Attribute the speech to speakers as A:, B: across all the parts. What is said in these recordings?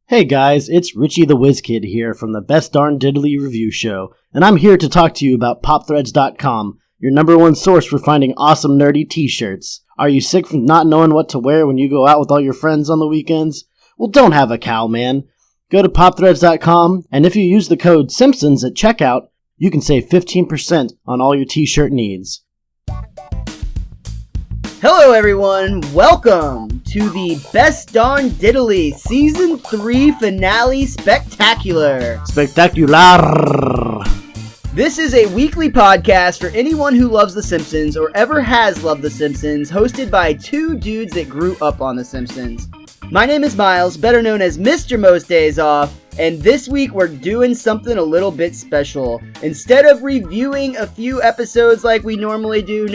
A: Hey guys, it's Richie the WizKid here from the Best Darn Diddly Review Show, and I'm here to talk to you about PopThreads.com, your number one source for finding awesome nerdy t-shirts. Are you sick from not knowing what to wear when you go out with all your friends on the weekends? Well, don't have a cow, man. Go to PopThreads.com, and if you use the code Simpsons at checkout, you can save 15% on all your t-shirt needs.
B: Hello everyone, welcome to the Best Darn Diddly Season 3 Finale Spectacular.
A: Spectacular!
B: This is a weekly podcast for anyone who loves The Simpsons or ever has loved The Simpsons, hosted by two dudes that grew up on The Simpsons. My name is Miles, better known as MrMostDaysOff, and this week we're doing something a little bit special. Instead of reviewing a few episodes like we normally do,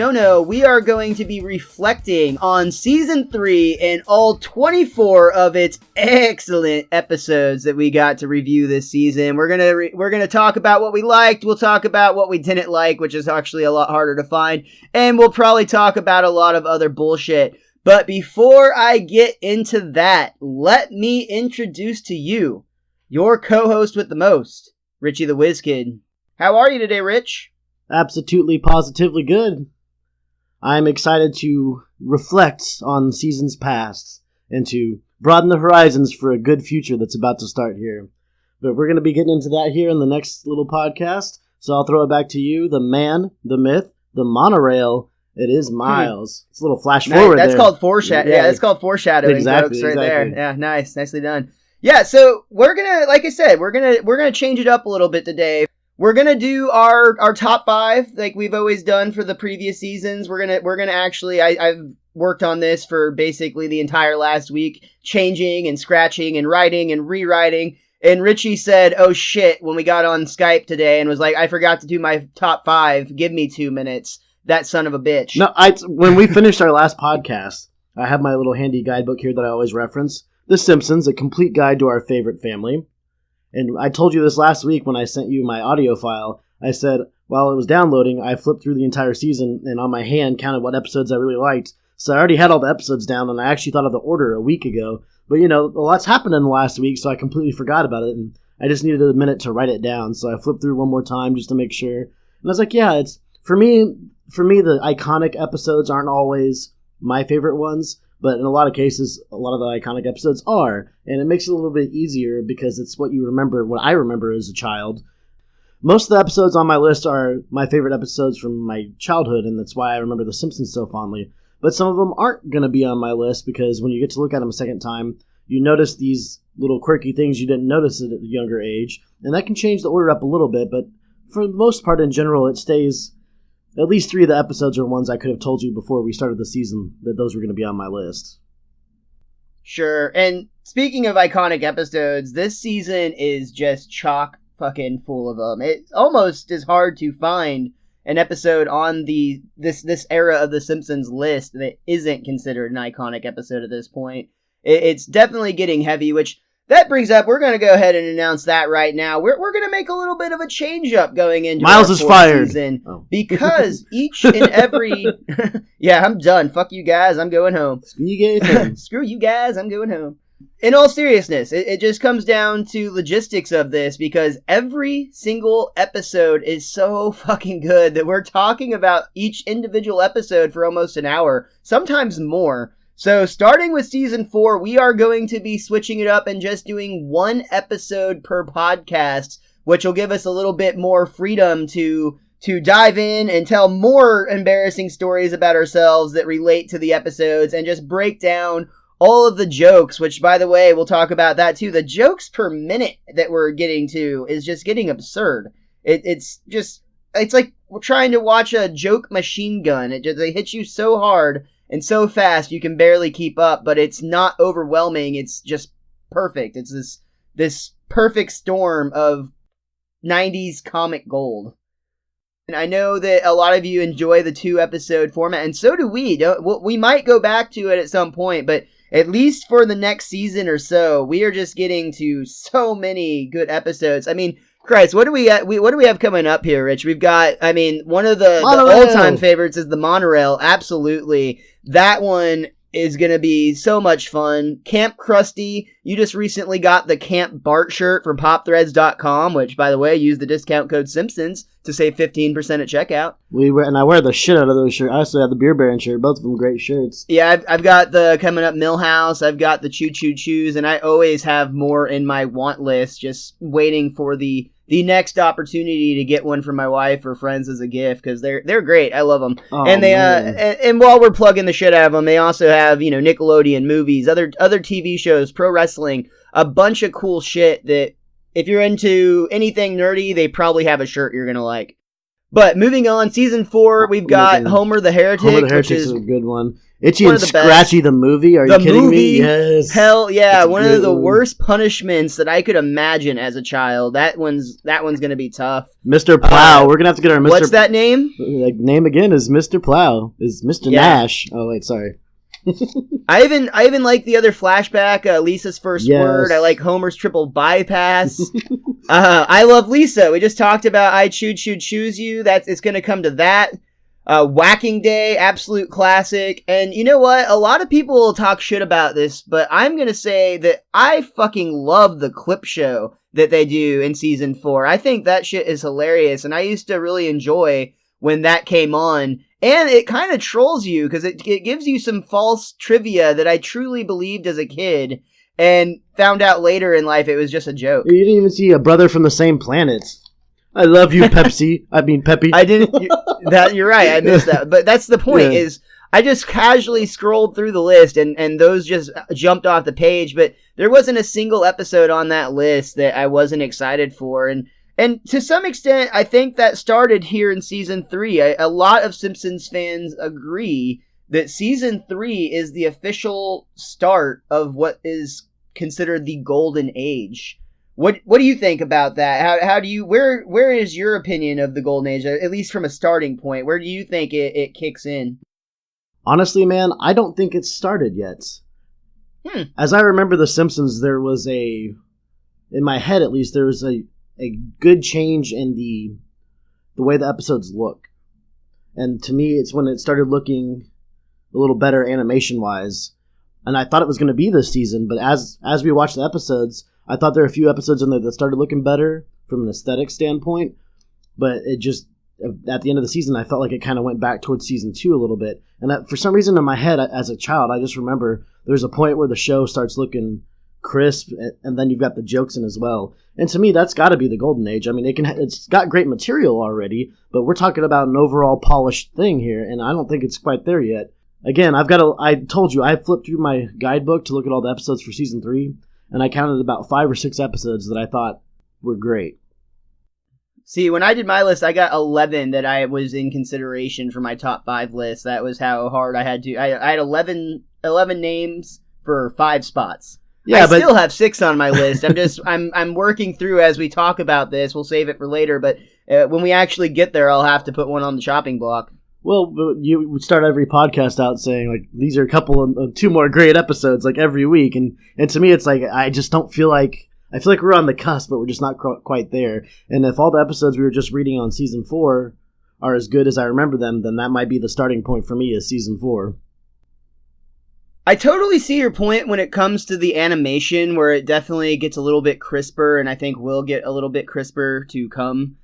B: we are going to be reflecting on Season 3 and all 24 of its excellent episodes that we got to review this season. We're gonna talk about what we liked, we'll talk about what we didn't like, which is actually a lot harder to find, and we'll probably talk about a lot of other bullshit. But before I get into that, let me introduce to you your co-host with the most, Richie the WizKid. How are you today, Rich?
A: Absolutely, positively good. I'm excited to reflect on seasons past and to broaden the horizons for a good future that's about to start here. But we're going to be getting into that here in the next little podcast, so I'll throw it back to you, the man, the myth, the monorail. It is Miles. It's a little flash forward
B: that's
A: there.
B: Called foreshadowing. Yeah, that's called foreshadowing.
A: Exactly,
B: folks, right
A: exactly.
B: there. Yeah, nice. Nicely done. Yeah, so we're gonna, like I said, we're gonna change it up a little bit today. We're gonna do our top 5 like we've always done for the previous seasons. We're gonna actually, I've worked on this for basically the entire last week, changing and scratching and writing and rewriting. And Richie said, "Oh shit," when we got on Skype today and was like, "I forgot to do my top 5. Give me 2 minutes." That son of a bitch.
A: No, when we finished our last podcast, I have my little handy guidebook here that I always reference. The Simpsons, a complete guide to our favorite family. And I told you this last week when I sent you my audio file. I said, while it was downloading, I flipped through the entire season and on my hand counted what episodes I really liked. So I already had all the episodes down, and I actually thought of the order a week ago. But, a lot's happened in the last week, so I completely forgot about it. And I just needed a minute to write it down. So I flipped through one more time just to make sure. And I was like, yeah, it's for me, the iconic episodes aren't always my favorite ones, but in a lot of cases, a lot of the iconic episodes are, and it makes it a little bit easier because it's what you remember, what I remember as a child. Most of the episodes on my list are my favorite episodes from my childhood, and that's why I remember The Simpsons so fondly. But some of them aren't going to be on my list because when you get to look at them a second time, you notice these little quirky things you didn't notice at a younger age, and that can change the order up a little bit, but for the most part, in general, it stays. At least 3 of the episodes are ones I could have told you before we started the season that those were going to be on my list.
B: Sure, and speaking of iconic episodes, this season is just chock fucking full of them. It almost is hard to find an episode on this era of The Simpsons list that isn't considered an iconic episode at this point. It's definitely getting heavy, which that brings up, we're going to go ahead and announce that right now. We're going to make a little bit of a change up going into
A: Miles is fired
B: season because each and every yeah, I'm done. Fuck you guys, I'm going home. Screw you guys, I'm going home. In all seriousness, it just comes down to logistics of this because every single episode is so fucking good that we're talking about each individual episode for almost an hour, sometimes more. So starting with season 4, we are going to be switching it up and just doing 1 episode per podcast, which will give us a little bit more freedom to dive in and tell more embarrassing stories about ourselves that relate to the episodes and just break down all of the jokes, which, by the way, we'll talk about that too. The jokes per minute that we're getting to is just getting absurd. It's like we're trying to watch a joke machine gun. They hit you so hard and so fast you can barely keep up, but it's not overwhelming. It's just perfect. It's this perfect storm of 90s comic gold. And I know that a lot of you enjoy the 2-episode format, and so do we. We might go back to it at some point, but at least for the next season or so, we are just getting to so many good episodes. I mean, Christ, what do we have coming up here, Rich? We've got, one of the all-time favorites is the monorail. Absolutely. That one is going to be so much fun. Camp Krusty, you just recently got the Camp Bart shirt from popthreads.com, which, by the way, use the discount code Simpsons to save 15% at checkout.
A: And I wear the shit out of those shirts. I also have the Beer Baron shirt. Both of them great shirts.
B: Yeah, I've got the Coming Up Millhouse. I've got the Choo Choo Choos, and I always have more in my want list, just waiting for the next opportunity to get one for my wife or friends as a gift, because they're great. I love them.
A: Oh,
B: and they and while we're plugging the shit out of them, they also have, Nickelodeon movies, other TV shows, pro wrestling, a bunch of cool shit that if you're into anything nerdy, they probably have a shirt you're gonna like. But moving on, season 4, we've got Homer the Heretic.
A: Homer the Heretic is a good one. Itchy and Scratchy, the movie? Are you kidding me? Yes.
B: Hell yeah. One of the worst punishments that I could imagine as a child. That one's going to be tough.
A: Mr. Plow. We're going to have to get our Mr.
B: What's that name?
A: Name again is Mr. Plow. Is Mr. Nash. Oh, wait, sorry.
B: I even like the other flashback, Lisa's first word. I like Homer's triple bypass. I love Lisa. We just talked about I choose you. It's going to come to that. Whacking Day, absolute classic. And you know what? A lot of people will talk shit about this, but I'm going to say that I fucking love the clip show that they do in season 4. I think that shit is hilarious, and I used to really enjoy when that came on. And it kind of trolls you, because it gives you some false trivia that I truly believed as a kid, and found out later in life it was just a joke.
A: You didn't even see a brother from the same planet. I love you, Pepsi. I mean, Peppy.
B: I didn't. You're right. I missed that. But that's the point. Is I just casually scrolled through the list, and those just jumped off the page. But there wasn't a single episode on that list that I wasn't excited for. And to some extent, I think that started here in season 3. A lot of Simpsons fans agree that season 3 is the official start of what is considered the golden age. What do you think about that? How do you where is your opinion of the golden age, at least from a starting point? Where do you think it kicks in?
A: Honestly, man, I don't think it's started yet. As I remember The Simpsons, there was in my head at least, there was a good change in the way the episodes look. And to me, it's when it started looking a little better animation-wise. And I thought it was going to be this season, but as we watched the episodes, I thought there were a few episodes in there that started looking better from an aesthetic standpoint, but it just, at the end of the season, I felt like it kind of went back towards season 2 a little bit. And for some reason in my head, as a child, I just remember there's a point where the show starts looking crisp, and then you've got the jokes in as well. And to me, that's got to be the golden age. I mean, it's got great material already, but we're talking about an overall polished thing here, and I don't think it's quite there yet. Again, I told you, I flipped through my guidebook to look at all the episodes for season 3, and I counted about 5 or 6 episodes that I thought were great.
B: See, when I did my list, I got 11 that I was in consideration for my top 5 list. That was how hard I had to. I had 11 names for 5 spots. Yeah, but still have 6 on my list. I'm working through as we talk about this. We'll save it for later, but when we actually get there, I'll have to put one on the chopping block.
A: Well, you would start every podcast out saying, like, these are a couple of 2 more great episodes, like, every week. And to me, it's like, I just don't feel like, I feel like we're on the cusp, but we're just not quite there. And if all the episodes we were just reading on season 4 are as good as I remember them, then that might be the starting point for me, is season 4.
B: I totally see your point when it comes to the animation, where it definitely gets a little bit crisper, and I think will get a little bit crisper to come.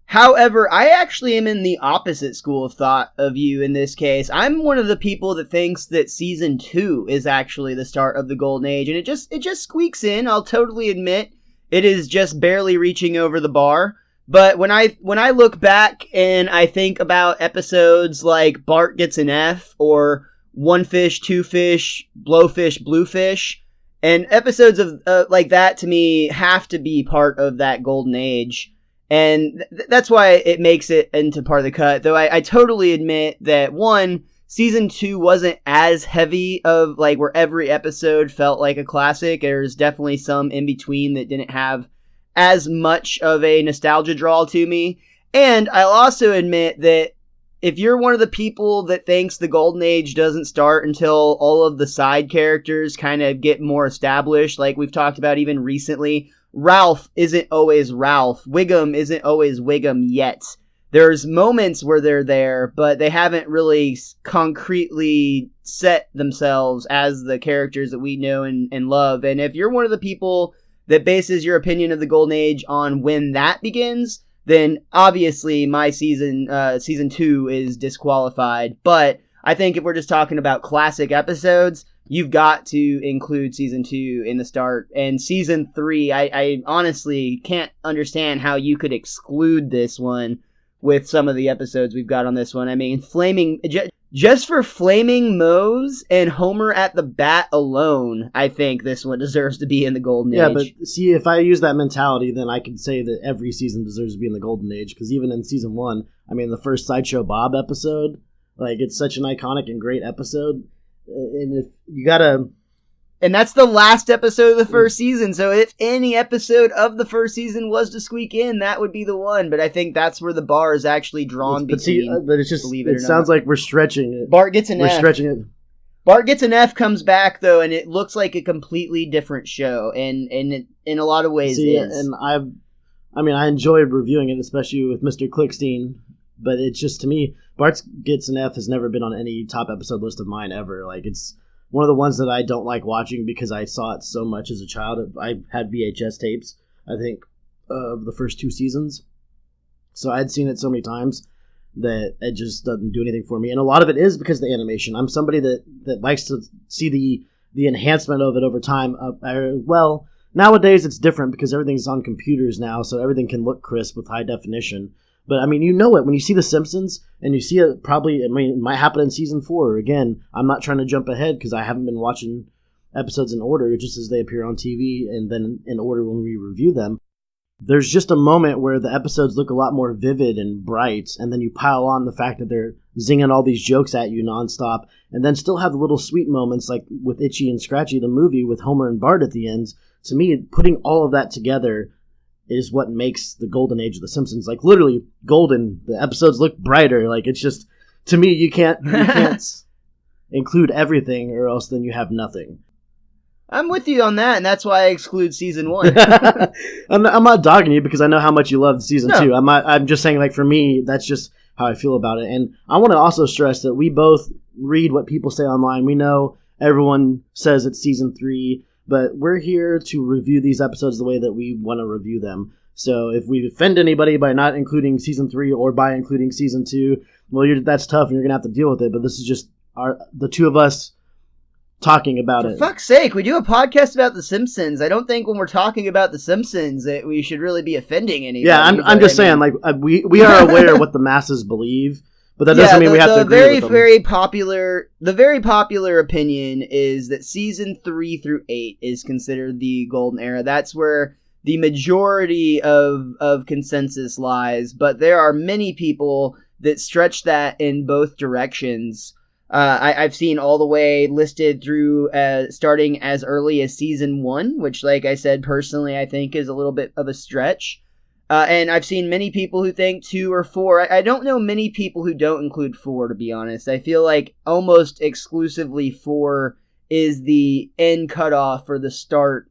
B: However, I actually am in the opposite school of thought of you in this case. I'm one of the people that thinks that season 2 is actually the start of the golden age, and it just squeaks in. I'll totally admit it is just barely reaching over the bar. But when I look back and I think about episodes like Bart Gets an F, or One Fish, Two Fish, Blowfish, Bluefish, and episodes of like that, to me, have to be part of that golden age. And that's why it makes it into part of the cut. Though I totally admit that, one, season 2 wasn't as heavy of, like, where every episode felt like a classic. There's definitely some in between that didn't have as much of a nostalgia draw to me. And I'll also admit that if you're one of the people that thinks the golden age doesn't start until all of the side characters kind of get more established, like we've talked about even recently, Ralph isn't always Ralph. Wiggum isn't always Wiggum yet. there's moments where they're there, but they haven't really concretely set themselves as the characters that we know and love. And if you're one of the people that bases your opinion of the Golden Age on when that begins, then obviously my season 2 is disqualified. But I think if we're just talking about classic episodes, you've got to include season 2 in the start. And season 3, I honestly can't understand how you could exclude this one with some of the episodes we've got on this one. I mean, just for Flaming Moe's and Homer at the Bat alone, I think this one deserves to be in the Golden Age.
A: Yeah, but see, if I use that mentality, then I could say that every season deserves to be in the Golden Age, because even in season 1, I mean, the first Sideshow Bob episode, like, it's such an iconic and great episode, and if you gotta...
B: And that's the last episode of the first season, so if any episode of the first season was to squeak in, that would be the one. But I think that's where the bar is actually drawn between.
A: But it's just, it sounds like we're stretching it.
B: Bart gets an F.
A: We're stretching it.
B: Bart Gets an F comes back, though, and it looks like a completely different show, and it, in a lot of ways is.
A: And I enjoyed reviewing it, especially with Mr. Clickstein, but it's just, to me, Bart Gets an F has never been on any top episode list of mine ever. Like, it's one of the ones that I don't like watching because I saw it so much as a child. I had VHS tapes, I think, of the first 2 seasons. So I'd seen it so many times that it just doesn't do anything for me. And a lot of it is because of the animation. I'm somebody that likes to see the enhancement of it over time. Well, nowadays it's different because everything's on computers now, so everything can look crisp with high definition. But, I mean, you know it. When you see The Simpsons, and you see it probably, I mean, it might happen in season 4. Again, I'm not trying to jump ahead because I haven't been watching episodes in order just as they appear on TV and then in order when we review them. There's just a moment where the episodes look a lot more vivid and bright, and then you pile on the fact that they're zinging all these jokes at you nonstop, and then still have the little sweet moments like with Itchy and Scratchy, the movie with Homer and Bart at the end. To me, putting all of that together is what makes the Golden Age of The Simpsons. Like, literally, golden. The episodes look brighter. Like, it's just, to me, you can't include everything, or else then you have nothing.
B: I'm with you on that, and that's why I exclude season 1.
A: I'm not dogging you because I know how much you loved season 2. I'm just saying, like, for me, that's just how I feel about it. And I want to also stress that we both read what people say online. We know everyone says it's season 3, but we're here to review these episodes the way that we want to review them. So if we offend anybody by not including season 3 or by including season 2, well, that's tough and you're going to have to deal with it. But this is just the two of us talking about it.
B: For fuck's sake, we do a podcast about The Simpsons. I don't think when we're talking about The Simpsons that we should really be offending anybody.
A: Yeah, I'm just saying, like, we are aware of what the masses believe. But that doesn't mean we have to agree with them.
B: The very popular opinion is that season 3 through 8 is considered the golden era. That's where the majority of consensus lies. But there are many people that stretch that in both directions. I've seen all the way listed through starting as early as season 1, which, like I said, personally, I think is a little bit of a stretch. And I've seen many people who think 2 or 4. I don't know many people who don't include 4, to be honest. I feel like almost exclusively 4 is the end cutoff for the start.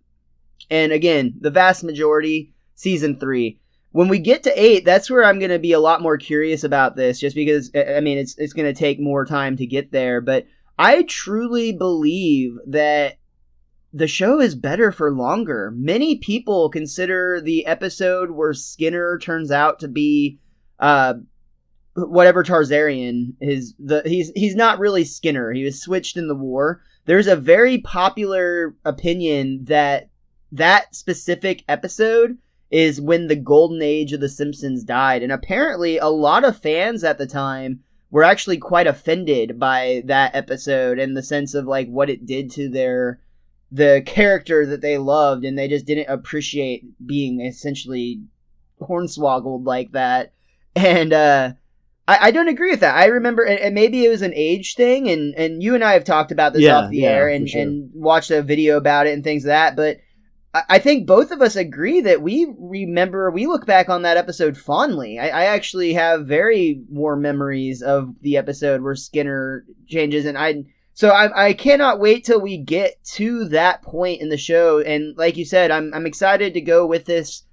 B: And again, the vast majority, season 3. When we get to 8, that's where I'm going to be a lot more curious about this, just because, I mean, it's going to take more time to get there. But I truly believe that the show is better for longer. Many people consider the episode where Skinner turns out to be whatever Tarzarian is. He's not really Skinner. He was switched in the war. There's a very popular opinion that specific episode is when the golden age of The Simpsons died. And apparently a lot of fans at the time were actually quite offended by that episode in the sense of like what it did to the character that they loved, and they just didn't appreciate being essentially hornswoggled like that. And I don't agree with that. I remember, and maybe it was an age thing, and you and I have talked about this off the air and watched a video about it and things like that, but I think both of us agree that we look back on that episode fondly. I actually have very warm memories of the episode where Skinner changes, and I cannot wait till we get to that point in the show. And like you said, I'm excited to go with this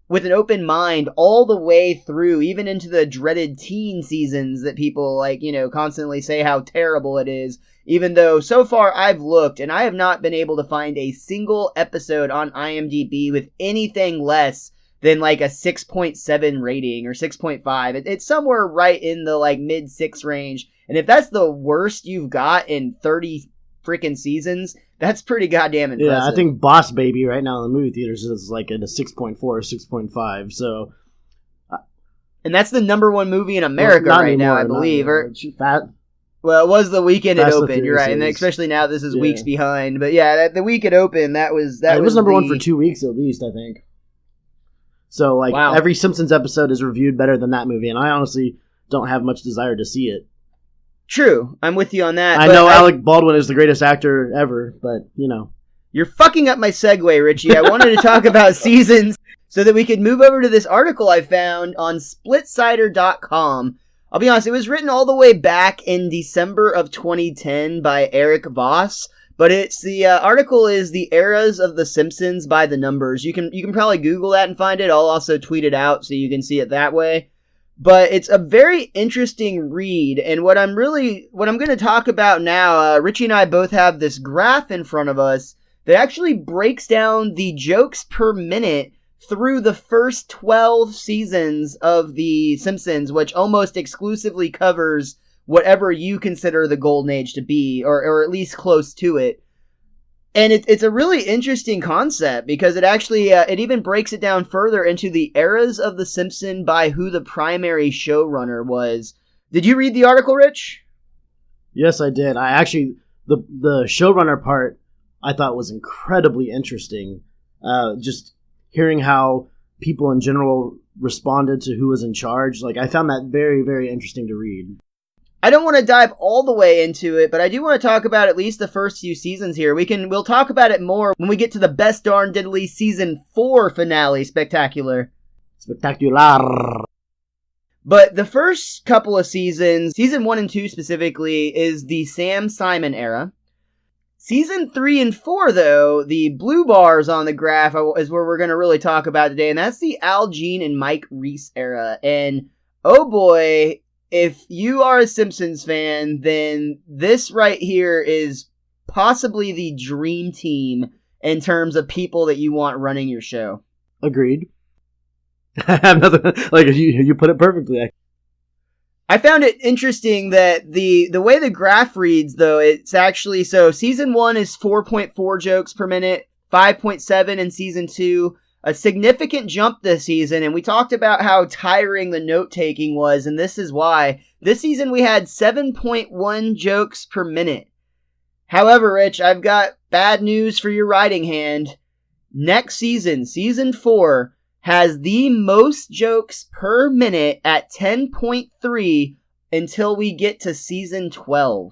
B: with an open mind all the way through, even into the dreaded teen seasons that people constantly say how terrible it is. Even though so far I've looked and I have not been able to find a single episode on IMDb with anything less than like a 6.7 rating or 6.5. It's somewhere right in the mid 6 range. And if that's the worst you've got in 30 freaking seasons, that's pretty goddamn impressive.
A: Yeah, I think Boss Baby right now in the movie theaters is like at a 6.4 or 6.5. So,
B: and that's the number one movie in America now, I believe. Well, it was the weekend it opened. You're right, and especially now this is weeks behind. But yeah, the week it opened, it was
A: number one for 2 weeks at least, I think. So every Simpsons episode is reviewed better than that movie, and I honestly don't have much desire to see it.
B: True, I'm with you on that.
A: I know Alec Baldwin is the greatest actor ever, but
B: you're fucking up my segue, Richie. I wanted to talk about seasons so that we could move over to this article I found on splitsider.com. I'll be honest, it was written all the way back in December of 2010 by Eric Voss, but it's the article is The Eras of The Simpsons by the Numbers. You can probably Google that and find it. I'll also tweet it out so you can see it that way. But it's a very interesting read, and what I'm going to talk about now, Richie and I both have this graph in front of us that actually breaks down the jokes per minute through the first 12 seasons of The Simpsons, which almost exclusively covers whatever you consider the golden age to be, or at least close to it. And it's a really interesting concept because it actually, it even breaks it down further into the eras of The Simpsons by who the primary showrunner was. Did you read the article, Rich?
A: Yes, I did. I actually, the showrunner part I thought was incredibly interesting. Just hearing how people in general responded to who was in charge. I found that very, very interesting to read.
B: I don't want to dive all the way into it, but I do want to talk about at least the first few seasons here. We'll talk about it more when we get to the Best Darn Diddly Season 4 Finale Spectacular.
A: Spectacular.
B: But the first couple of seasons, Season 1 and 2 specifically, is the Sam Simon era. Season 3 and 4, though, the blue bars on the graph is where we're going to really talk about today, and that's the Al Jean and Mike Reiss era. And, oh boy, if you are a Simpsons fan, then this right here is possibly the dream team in terms of people that you want running your show.
A: Agreed. I have nothing, you put it perfectly.
B: I found it interesting that the way the graph reads, though, it's actually, so Season 1 is 4.4 jokes per minute, 5.7 in Season 2, a significant jump this season, and we talked about how tiring the note-taking was, and this is why. This season we had 7.1 jokes per minute. However, Rich, I've got bad news for your writing hand. Next season, Season 4, has the most jokes per minute at 10.3 until we get to Season 12.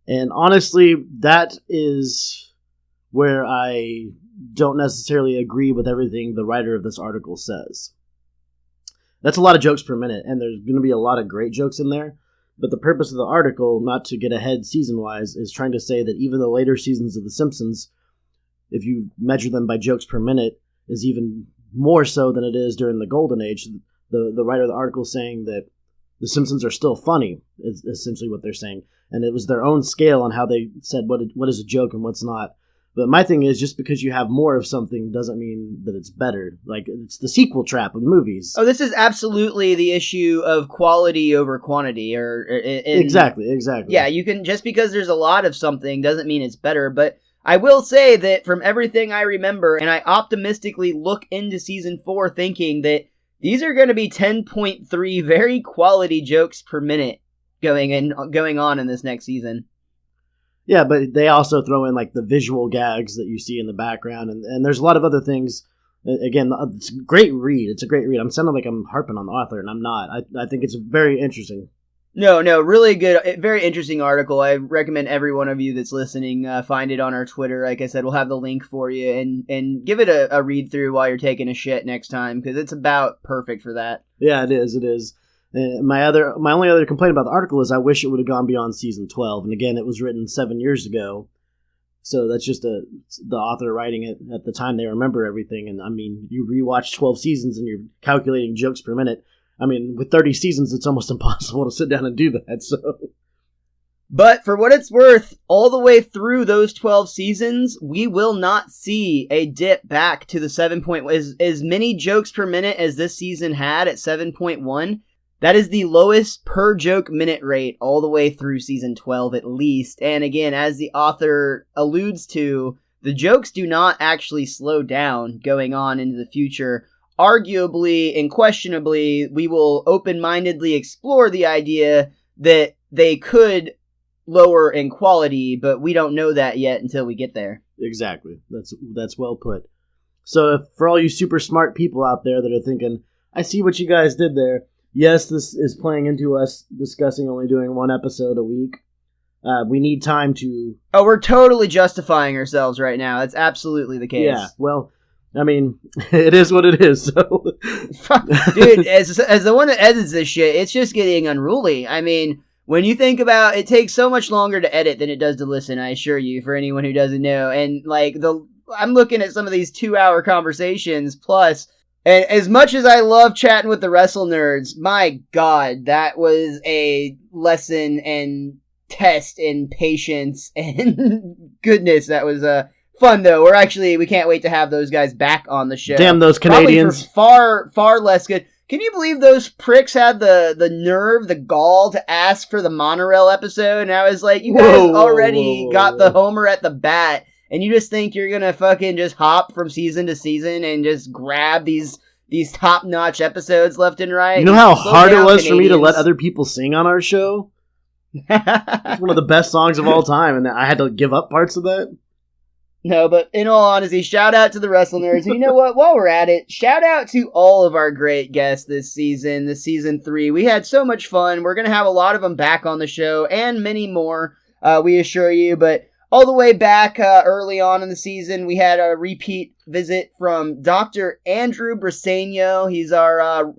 A: And honestly, that is where I don't necessarily agree with everything the writer of this article says. That's a lot of jokes per minute, and there's going to be a lot of great jokes in there, but the purpose of the article, not to get ahead season-wise, is trying to say that even the later seasons of The Simpsons, if you measure them by jokes per minute, is even more so than it is during the Golden Age. The writer of the article is saying that The Simpsons are still funny, is essentially what they're saying, and it was their own scale on how they said what is a joke and what's not. But my thing is, just because you have more of something doesn't mean that it's better. It's the sequel trap of movies.
B: Oh, this is absolutely the issue of quality over quantity.
A: Exactly.
B: Yeah, you can, just because there's a lot of something doesn't mean it's better. But I will say that from everything I remember, and I optimistically look into Season 4 thinking that these are going to be 10.3 very quality jokes per minute going on in this next season.
A: Yeah, but they also throw in the visual gags that you see in the background, and there's a lot of other things. Again, it's a great read. It's a great read. I'm sounding like I'm harping on the author, and I'm not. I think it's very interesting.
B: No, really good. Very interesting article. I recommend every one of you that's listening find it on our Twitter. Like I said, we'll have the link for you, and give it a read through while you're taking a shit next time, because it's about perfect for that.
A: Yeah, it is. My only other complaint about the article is I wish it would have gone beyond Season 12. And again, it was written 7 years ago. So that's just the author writing it at the time they remember everything. And I mean, you rewatch 12 seasons and you're calculating jokes per minute. I mean, with 30 seasons, it's almost impossible to sit down and do that. So,
B: but for what it's worth, all the way through those 12 seasons, we will not see a dip back to the 7.1. As many jokes per minute as this season had at 7.1. That is the lowest per joke minute rate all the way through season 12 at least. And again, as the author alludes to, the jokes do not actually slow down going on into the future. Arguably and questionably, we will open-mindedly explore the idea that they could lower in quality, but we don't know that yet until we get there.
A: Exactly. That's well put. So for all you super smart people out there that are thinking, I see what you guys did there. Yes, this is playing into us discussing only doing one episode a week. We need time to...
B: Oh, we're totally justifying ourselves right now. That's absolutely the case.
A: Yeah, well, I mean, it is what it is, so...
B: Dude, as the one that edits this shit, it's just getting unruly. I mean, when you think about it, takes so much longer to edit than it does to listen, I assure you, for anyone who doesn't know. And, like, I'm looking at some of these 2-hour conversations, plus... And as much as I love chatting with the Wrestle Nerds, my God, that was a lesson and test in patience and goodness. That was fun, though. We can't wait to have those guys back on the show.
A: Damn those Canadians.
B: Probably for far less good. Can you believe those pricks had the nerve, the gall to ask for the monorail episode? And I was like, you guys already got the homer at the bat. And you just think you're going to fucking just hop from season to season and just grab these top-notch episodes left and right?
A: You know how hard it was for me to let other people sing on our show? It's one of the best songs of all time, and I had to give up parts of that?
B: No, but in all honesty, shout out to the Wrestle Nerds. And you know what? While we're at it, shout out to all of our great guests this season 3. We had so much fun. We're going to have a lot of them back on the show, and many more, we assure you, but... All the way back early on in the season, we had a repeat visit from Dr. Andrew Briseño. He's our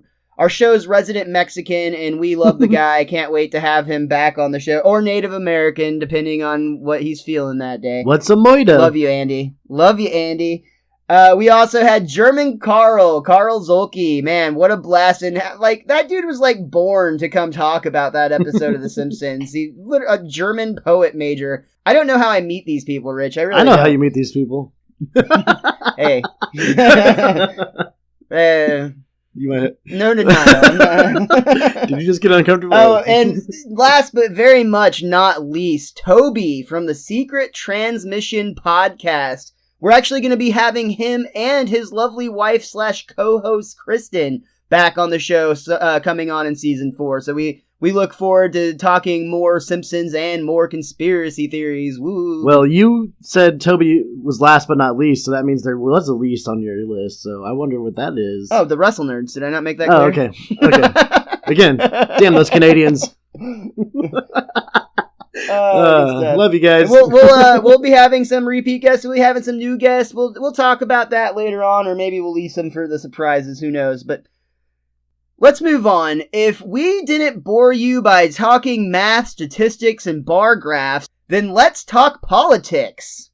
B: show's resident Mexican, and we love the guy. Can't wait to have him back on the show. Or Native American, depending on what he's feeling that day.
A: What's a moida?
B: Love you, Andy. Love you, Andy. We also had German Carl Zolke. Man, what a blast. And, like, that dude was, like, born to come talk about that episode of The Simpsons. He a German poet major. I don't know how I meet these people, Rich. I know
A: how you meet these people.
B: Hey.
A: You might...
B: No denial.
A: Did you just get uncomfortable?
B: Oh, and last but very much not least, Toby from the Secret Transmission podcast. We're actually going to be having him and his lovely wife / co-host Kristen back on the show coming on in season 4. So we look forward to talking more Simpsons and more conspiracy theories. Woo.
A: Well, you said Toby was last but not least, so that means there was a least on your list. So I wonder what that is.
B: Oh, the Wrestle Nerds. Did I not make that clear?
A: Oh, okay. Again, damn those Canadians. Love you guys.
B: We'll be having some repeat guests. We'll be having some new guests. We'll talk about that later on, or maybe we'll leave some for the surprises. Who knows? But let's move on. If we didn't bore you by talking math, statistics, and bar graphs, then let's talk politics.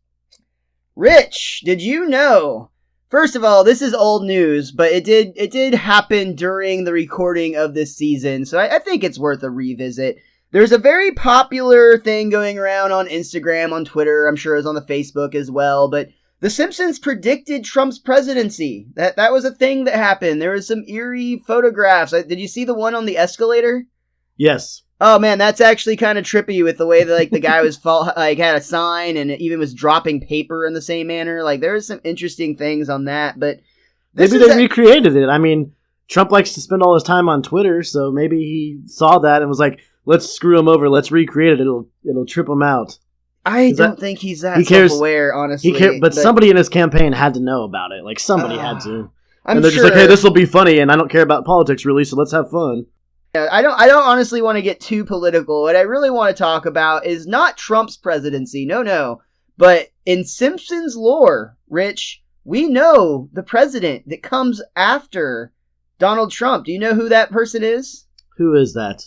B: Rich, did you know? First of all, this is old news, but it did happen during the recording of this season, so I think it's worth a revisit. There's a very popular thing going around on Instagram, on Twitter, I'm sure it's on the Facebook as well, but The Simpsons predicted Trump's presidency. That was a thing that happened. There was some eerie photographs. Did you see the one on the escalator?
A: Yes.
B: Oh man, that's actually kind of trippy with the way that like the guy was had a sign and it even was dropping paper in the same manner. Like there was some interesting things on that, but
A: maybe they recreated it. I mean, Trump likes to spend all his time on Twitter, so maybe he saw that and was like, let's screw him over. Let's recreate it. It'll trip him out.
B: I don't think he's that self-aware, honestly.
A: But somebody in his campaign had to know about it. Like, somebody had to.
B: And
A: they're just like, hey, this will be funny, and I don't care about politics, really, so let's have fun.
B: I don't honestly want to get too political. What I really want to talk about is not Trump's presidency. No. But in Simpsons lore, Rich, we know the president that comes after Donald Trump. Do you know who that person is?
A: Who is that?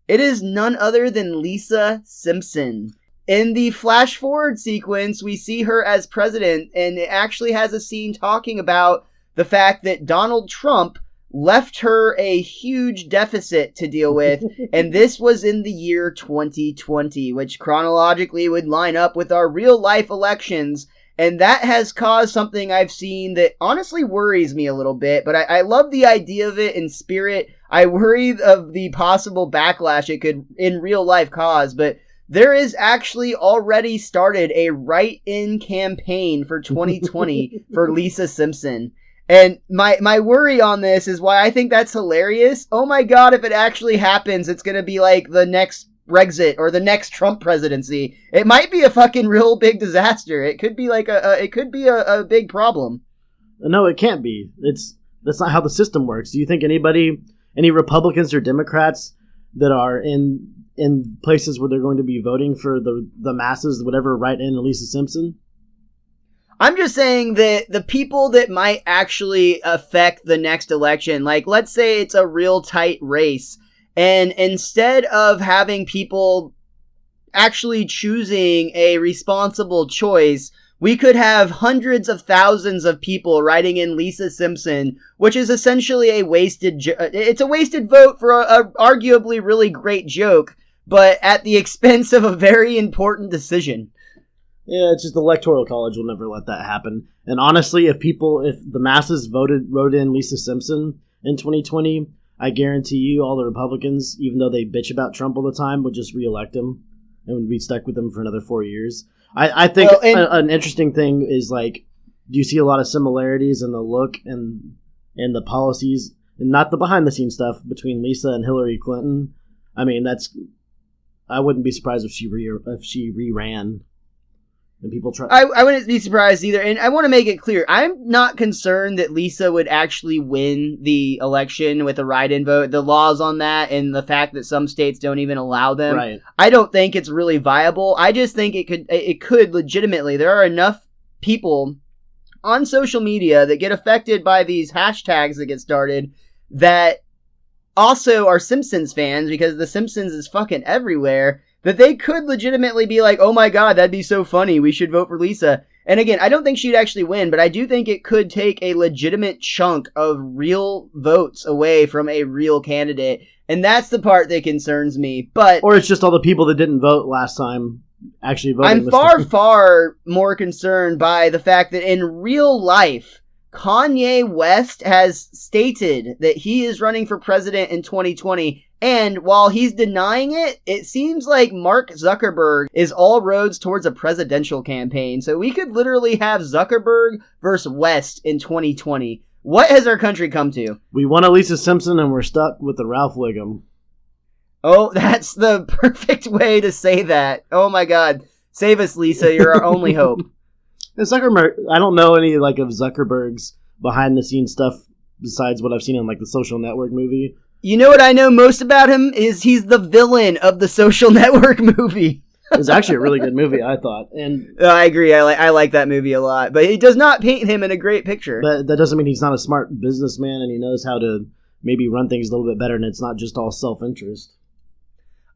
B: It is none other than Lisa Simpson. in the flash forward sequence, we see her as president, and it actually has a scene talking about the fact that Donald Trump left her a huge deficit to deal with, and this was in the year 2020, which chronologically would line up with our real-life elections, and that has caused something I've seen that honestly worries me a little bit, but I love the idea of it in spirit. I worry of the possible backlash it could, in real life, cause, but there is actually already started a write-in campaign for 2020 for Lisa Simpson. And my worry on this is why I think that's hilarious. Oh my god, if it actually happens, it's gonna be like the next Brexit or the next Trump presidency. It might be a fucking real big disaster. It could be like a big problem.
A: No, it can't be. That's not how the system works. Do you think any Republicans or Democrats that are in places where they're going to be voting for the masses would ever write in Lisa Simpson?
B: I'm just saying that the people that might actually affect the next election, like let's say it's a real tight race, and instead of having people actually choosing a responsible choice, we could have hundreds of thousands of people writing in Lisa Simpson, which is essentially a wasted vote for a arguably really great joke, but at the expense of a very important decision.
A: Yeah, it's just the Electoral College will never let that happen. And honestly, if the masses wrote in Lisa Simpson in 2020, I guarantee you all the Republicans, even though they bitch about Trump all the time, would just reelect him and would be stuck with him for another 4 years. I think an interesting thing is, like, do you see a lot of similarities in the look and the policies, and not the behind-the-scenes stuff, between Lisa and Hillary Clinton? I mean, I wouldn't be surprised if she re-ran. And people try.
B: I wouldn't be surprised either, and I want to make it clear, I'm not concerned that Lisa would actually win the election with a write-in vote. The laws on that and the fact that some states don't even allow them,
A: right.
B: I don't think it's really viable. I just think it could legitimately. There are enough people on social media that get affected by these hashtags that get started that also are Simpsons fans, because The Simpsons is fucking everywhere, that they could legitimately be like, oh my god, that'd be so funny, we should vote for Lisa. And again, I don't think she'd actually win, but I do think it could take a legitimate chunk of real votes away from a real candidate. And that's the part that concerns me.
A: Or it's just all the people that didn't vote last time actually voting.
B: I'm far more concerned by the fact that in real life, Kanye West has stated that he is running for president in 2020, and while he's denying it, it seems like Mark Zuckerberg is all roads towards a presidential campaign. So we could literally have Zuckerberg versus West in 2020. What has our country come to?
A: We won a Lisa Simpson and we're stuck with the Ralph Wiggum.
B: Oh, that's the perfect way to say that. Oh my god. Save us, Lisa. You're our only hope.
A: And Zuckerberg, I don't know any of Zuckerberg's behind the scenes stuff besides what I've seen in the Social Network movie.
B: You know what I know most about him is he's the villain of the Social Network movie.
A: It was actually a really good movie, I thought. And
B: I agree. I like that movie a lot, but it does not paint him in a great picture.
A: That doesn't mean he's not a smart businessman and he knows how to maybe run things a little bit better, and it's not just all self-interest.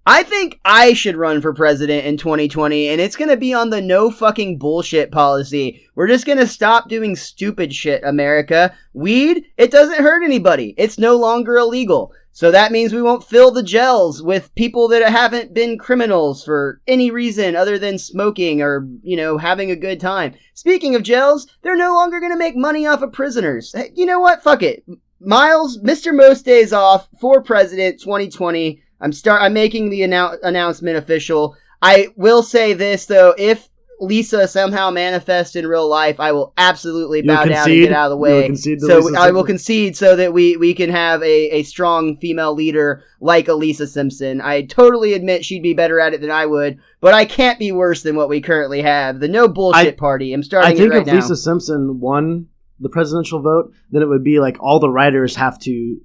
B: I think I should run for president in 2020, and it's going to be on the no fucking bullshit policy. We're just going to stop doing stupid shit, America. Weed, it doesn't hurt anybody. It's no longer illegal. So that means we won't fill the jails with people that haven't been criminals for any reason other than smoking or, having a good time. Speaking of jails, they're no longer going to make money off of prisoners. Hey, you know what? Fuck it. Miles, MrMostDaysOff for president 2020. I'm making the announcement official. I will say this, though. If Lisa somehow manifests in real life, I will absolutely bow down and get out of the way. So I will concede so that we can have a strong female leader like a Lisa Simpson. I totally admit she'd be better at it than I would, but I can't be worse than what we currently have. The no bullshit party. I'm starting it right now. I think
A: if Lisa Simpson won the presidential vote, then it would be like all the writers have to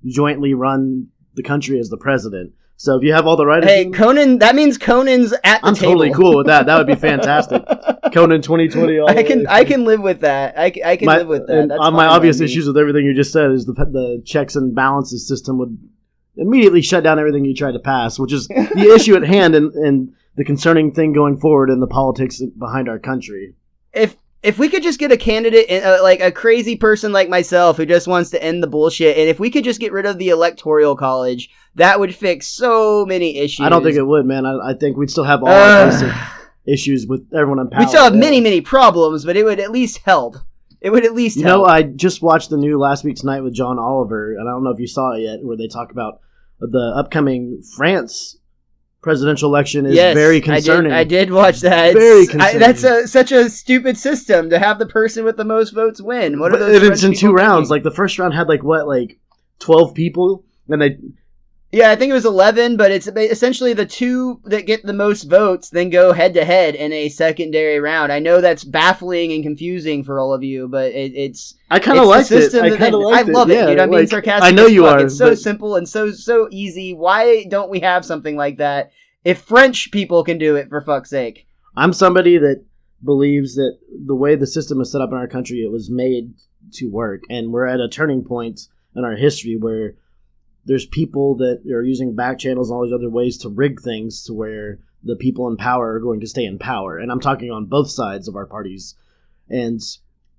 A: jointly run the country as the president. So if you have all the writers...
B: Hey, Conan, that means Conan's at the table.
A: I'm totally cool with that. That would be fantastic. Conan 2020 all
B: I can live with that. I can live with that. That's
A: my obvious issues with everything you just said is the checks and balances system would immediately shut down everything you tried to pass, which is the issue at hand. And the concerning thing going forward in the politics behind our country.
B: If we could just get a candidate, like a crazy person like myself who just wants to end the bullshit, and if we could just get rid of the Electoral College, that would fix so many issues.
A: I don't think it would, man. I think we'd still have all our basic issues with everyone in power.
B: We'd still have many problems, but it would at least help. It would at least help.
A: I just watched the new Last Week Tonight with John Oliver, and I don't know if you saw it yet, where they talk about the upcoming France presidential election is very concerning.
B: I did watch that.
A: Very concerning.
B: That's such a stupid system to have the person with the most votes win. What are those?
A: It's in 2 rounds. Like the first round had 12 people, and they.
B: Yeah, I think it was 11, but it's essentially the 2 that get the most votes then go head to head in a secondary round. I know that's baffling and confusing for all of you, but it's.
A: I kind of like it.
B: I love it. You know, I'm being sarcastic.
A: I know you are.
B: It's so simple and so easy. Why don't we have something like that? If French people can do it, for fuck's sake.
A: I'm somebody that believes that the way the system is set up in our country, it was made to work, and we're at a turning point in our history where there's people that are using back channels and all these other ways to rig things to where the people in power are going to stay in power. And I'm talking on both sides of our parties. And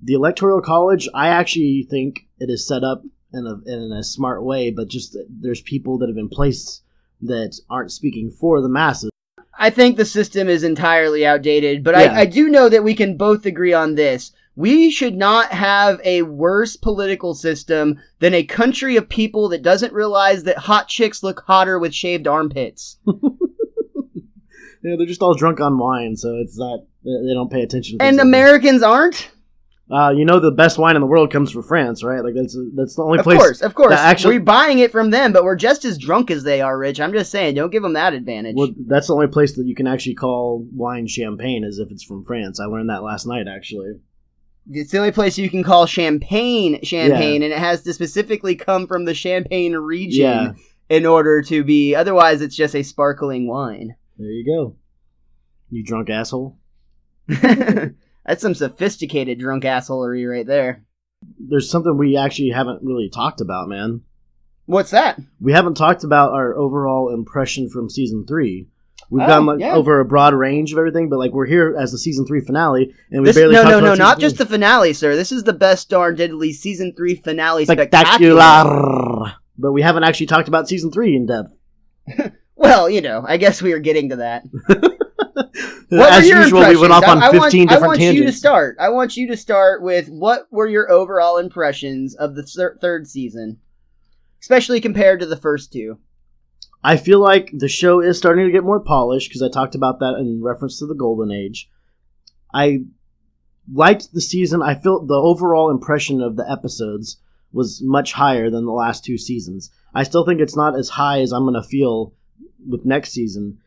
A: the Electoral College, I actually think it is set up in a smart way, but just there's people that have been placed that aren't speaking for the masses.
B: I think the system is entirely outdated, but yeah. I do know that we can both agree on this. We should not have a worse political system than a country of people that doesn't realize that hot chicks look hotter with shaved armpits.
A: Yeah, they're just all drunk on wine, so it's not, they don't pay attention to
B: And Americans aren't?
A: The best wine in the world comes from France, right? Like that's the only place.
B: Of course. We're buying it from them, but we're just as drunk as they are, Rich. I'm just saying, don't give them that advantage.
A: Well, that's the only place that you can actually call wine champagne, is if it's from France. I learned that last night, actually.
B: It's the only place you can call champagne, and it has to specifically come from the Champagne region in order to be. Otherwise, it's just a sparkling wine.
A: There you go. You drunk asshole.
B: That's some sophisticated drunk assholery right there.
A: There's something we actually haven't really talked about, man.
B: What's that?
A: We haven't talked about our overall impression from Season 3. We've gone over a broad range of everything, but we're here as the Season 3 finale, and we barely talked about
B: No, not just the finale, sir. This is the best darn diddly Season 3 Finale
A: Spectacular. But we haven't actually talked about Season 3 in depth.
B: Well, I guess we are getting to that.
A: As usual, we went off on 15 different tangents.
B: I want you to start with what were your overall impressions of the third season, especially compared to the first 2.
A: I feel like the show is starting to get more polished, because I talked about that in reference to the Golden Age. I liked the season. I felt the overall impression of the episodes was much higher than the last 2 seasons. I still think it's not as high as I'm going to feel with next season.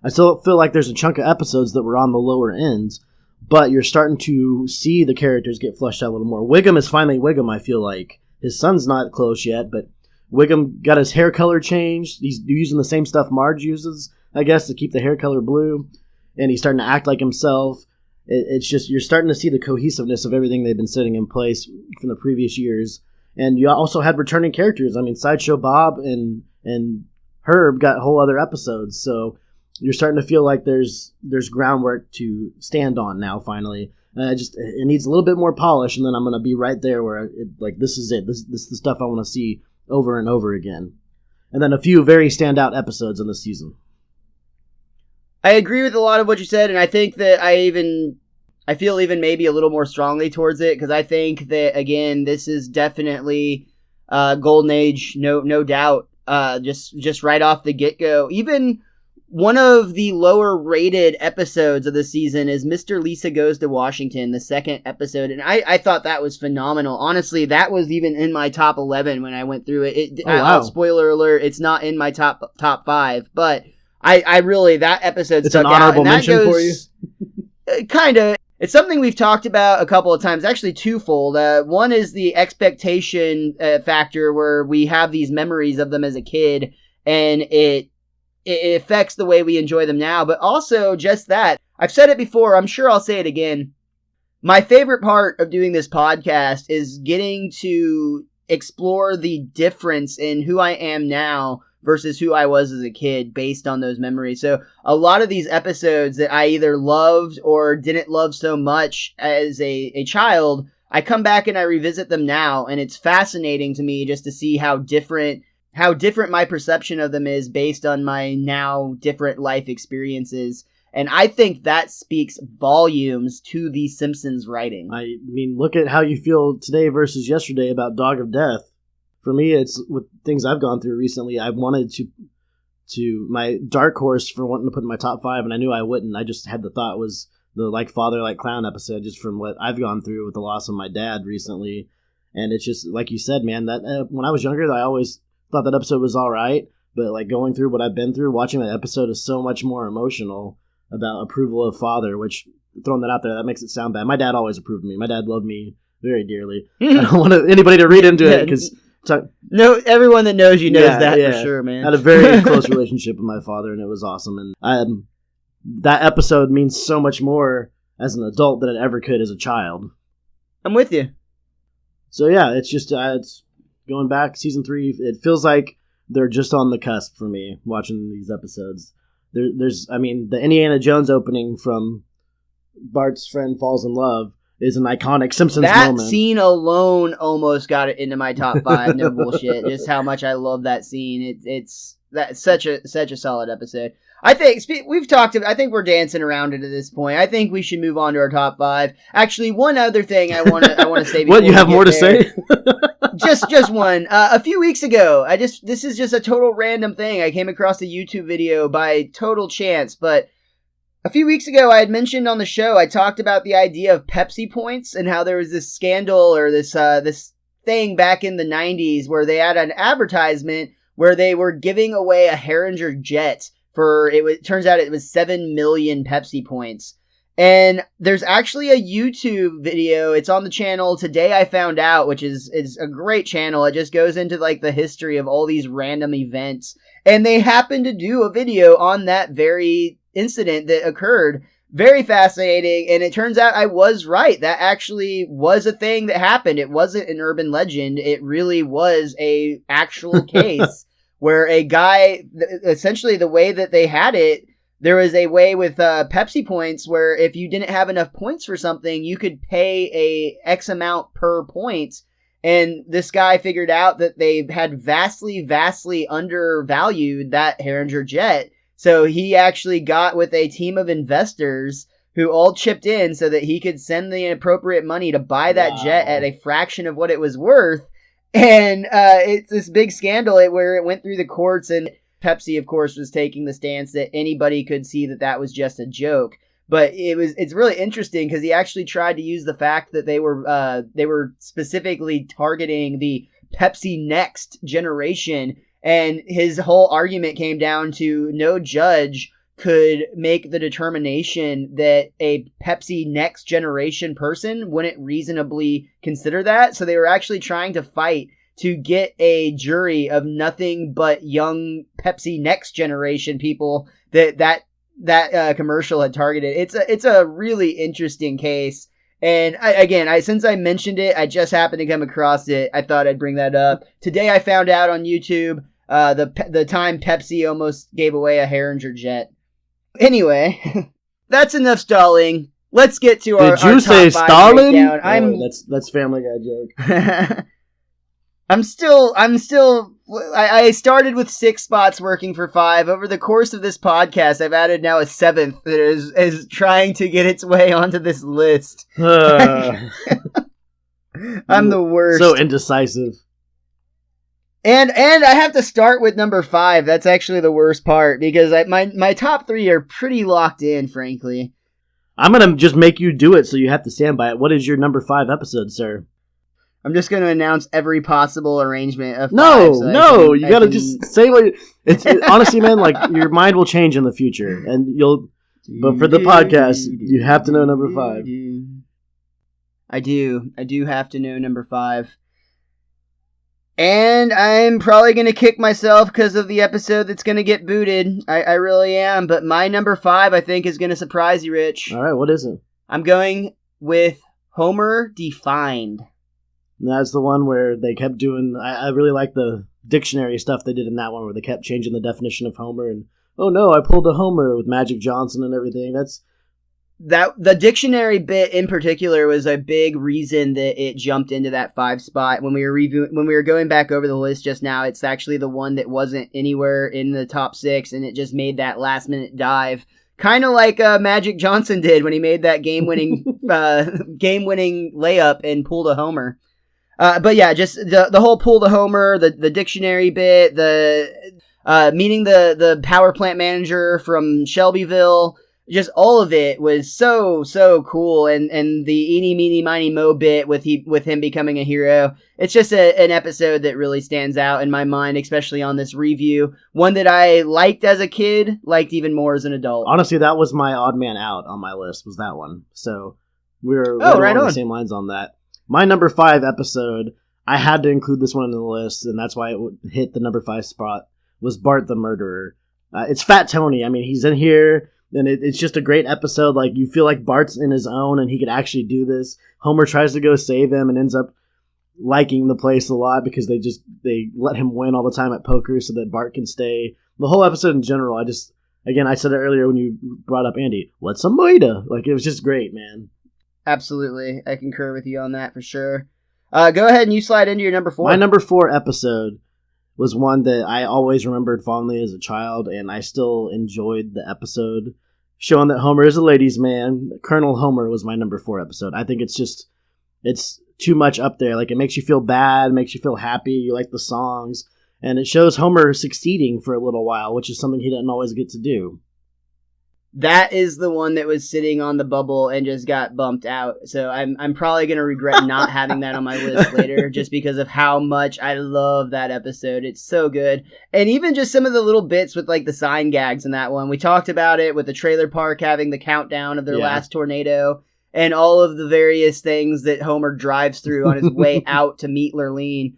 A: I still feel like there's a chunk of episodes that were on the lower ends, but you're starting to see the characters get fleshed out a little more. Wiggum is finally Wiggum, I feel like. His son's not close yet, but Wiggum got his hair color changed. He's using the same stuff Marge uses, I guess, to keep the hair color blue, and he's starting to act like himself. It's just, you're starting to see the cohesiveness of everything they've been setting in place from the previous years. And you also had returning characters. I mean, Sideshow Bob and Herb got whole other episodes, so you're starting to feel like there's groundwork to stand on now, finally. It needs a little bit more polish, and then I'm going to be right there where this is it. This is the stuff I want to see over and over again. And then a few very standout episodes in this season.
B: I agree with a lot of what you said, and I think that I feel even maybe a little more strongly towards it, because I think that, again, this is definitely Golden Age, no doubt. Just right off the get-go. Even one of the lower rated episodes of the season is Mr. Lisa Goes to Washington, the second episode, and I thought that was phenomenal. Honestly, that was even in my top 11 when I went through it. Wow. Spoiler alert, it's not in my top 5, but I really, that episode
A: it's
B: stuck out.
A: It's an honorable mention for you?
B: Kind of. It's something we've talked about a couple of times, actually twofold. One is the expectation factor, where we have these memories of them as a kid, and it affects the way we enjoy them now, but also just that. I've said it before, I'm sure I'll say it again. My favorite part of doing this podcast is getting to explore the difference in who I am now versus who I was as a kid based on those memories. So a lot of these episodes that I either loved or didn't love so much as a child, I come back and I revisit them now, and it's fascinating to me just to see how different my perception of them is based on my now different life experiences. And I think that speaks volumes to the Simpsons writing.
A: I mean, look at how you feel today versus yesterday about Dog of Death. For me, it's with things I've gone through recently. I wanted to my dark horse for wanting to put in my top 5, and I knew I wouldn't. I just had the thought was the Like Father, Like Clown episode, just from what I've gone through with the loss of my dad recently. And it's just, like you said, man, that when I was younger, I always thought that episode was all right. But like going through what I've been through, watching that episode is so much more emotional about approval of father, which, throwing that out there, that makes it sound bad. My dad always approved of me. My dad loved me very dearly. I don't want anybody to read into it because...
B: No, everyone that knows you knows that for sure, man.
A: I had a very close relationship with my father, and it was awesome. And that episode means so much more as an adult than it ever could as a child.
B: I'm with you.
A: So yeah, it's just it's going back season 3. It feels like they're just on the cusp for me watching these episodes. There's, I mean, the Indiana Jones opening from Bart's friend falls in love is an iconic Simpsons moment.
B: That scene alone almost got it into my top 5. No bullshit. Just how much I love that scene. It's such a solid episode. I think I think we're dancing around it at this point. I think we should move on to our top 5. Actually, one other thing I want to say.
A: What, you have more to say?
B: just one. A few weeks ago, this is just a total random thing. I came across a YouTube video by total chance, but a few weeks ago, I had mentioned on the show, I talked about the idea of Pepsi points and how there was this scandal or this thing back in the 90s where they had an advertisement where they were giving away a Herringer jet for, turns out it was 7 million Pepsi points. And there's actually a YouTube video. It's on the channel Today I Found Out, which is a great channel. It just goes into like the history of all these random events. And they happen to do a video on that very incident that occurred. Very fascinating, and it turns out I was right. That actually was a thing that happened. It wasn't an urban legend. It really was a actual case where a guy, essentially the way that they had it, there was a way with Pepsi points where if you didn't have enough points for something, you could pay a X amount per point. And this guy figured out that they had vastly undervalued that Herringer jet. So he actually got with a team of investors who all chipped in so that he could send the appropriate money to buy that jet at a fraction of what it was worth. And it's this big scandal where it went through the courts, and Pepsi, of course, was taking the stance that anybody could see that was just a joke. But it's really interesting because he actually tried to use the fact that they were specifically targeting the Pepsi Next generation. And his whole argument came down to no judge could make the determination that a Pepsi Next generation person wouldn't reasonably consider that. So they were actually trying to fight to get a jury of nothing but young Pepsi Next generation people that commercial had targeted. It's a really interesting case. And since I mentioned it, I just happened to come across it. I thought I'd bring that up. Today I found out on YouTube the time Pepsi almost gave away a Herringer jet. Anyway, that's enough stalling. Let's get to our
A: Did you
B: our
A: say
B: top 5
A: stalling?
B: breakdown.
A: That's Family Guy joke.
B: I started with 6 spots working for 5. Over the course of this podcast, I've added now a 7th that is trying to get its way onto this list. I'm the worst.
A: So indecisive.
B: And I have to start with number 5. That's actually the worst part because my top 3 are pretty locked in, frankly.
A: I'm going to just make you do it so you have to stand by it. What is your number 5 episode, sir?
B: I'm just going to announce every possible arrangement of 5.
A: No, you got to just say what... It's honestly, man, like, your mind will change in the future, and you'll... But for the podcast, you have to know number 5.
B: I do have to know number 5. And I'm probably going to kick myself because of the episode that's going to get booted. I really am. But my number 5, I think, is going to surprise you, Rich.
A: All right, what is it?
B: I'm going with Homer Defined.
A: And that's the one where they kept doing. I really like the dictionary stuff they did in that one, where they kept changing the definition of Homer. And oh no, I pulled a Homer with Magic Johnson and everything.
B: That the dictionary bit in particular was a big reason that it jumped into that 5 spot. When we were going back over the list just now, it's actually the one that wasn't anywhere in the top 6, and it just made that last minute dive. Kind of like Magic Johnson did when he made that game-winning layup and pulled a Homer. But yeah, just the whole pull the Homer, the dictionary bit, meeting the power plant manager from Shelbyville, just all of it was so cool. And the eeny meeny miny mo bit with him becoming a hero. It's just an episode that really stands out in my mind, especially on this review. One that I liked as a kid, liked even more as an adult.
A: Honestly, that was my odd man out on my list, was that one. So we were
B: right on
A: the same lines on that. My number 5 episode, I had to include this one in the list, and that's why it hit the number 5 spot, was Bart the Murderer. It's Fat Tony. I mean, he's in here, and it's just a great episode. Like, you feel like Bart's in his own, and he could actually do this. Homer tries to go save him and ends up liking the place a lot because they let him win all the time at poker so that Bart can stay. The whole episode in general, I said it earlier when you brought up Andy, what's a moida? Like, it was just great, man.
B: Absolutely. I concur with you on that for sure. Go ahead and you slide into your number 4.
A: My number 4 episode was one that I always remembered fondly as a child, and I still enjoyed the episode, showing that Homer is a ladies' man. Colonel Homer was my number 4 episode. I think it's too much up there. Like, it makes you feel bad, makes you feel happy, you like the songs, and it shows Homer succeeding for a little while, which is something he doesn't always get to do.
B: That is the one that was sitting on the bubble and just got bumped out. So I'm probably going to regret not having that on my list later, just because of how much I love that episode. It's so good. And even just some of the little bits with like the sign gags in that one. We talked about it with the trailer park having the countdown of their last tornado and all of the various things that Homer drives through on his way out to meet Lurleen.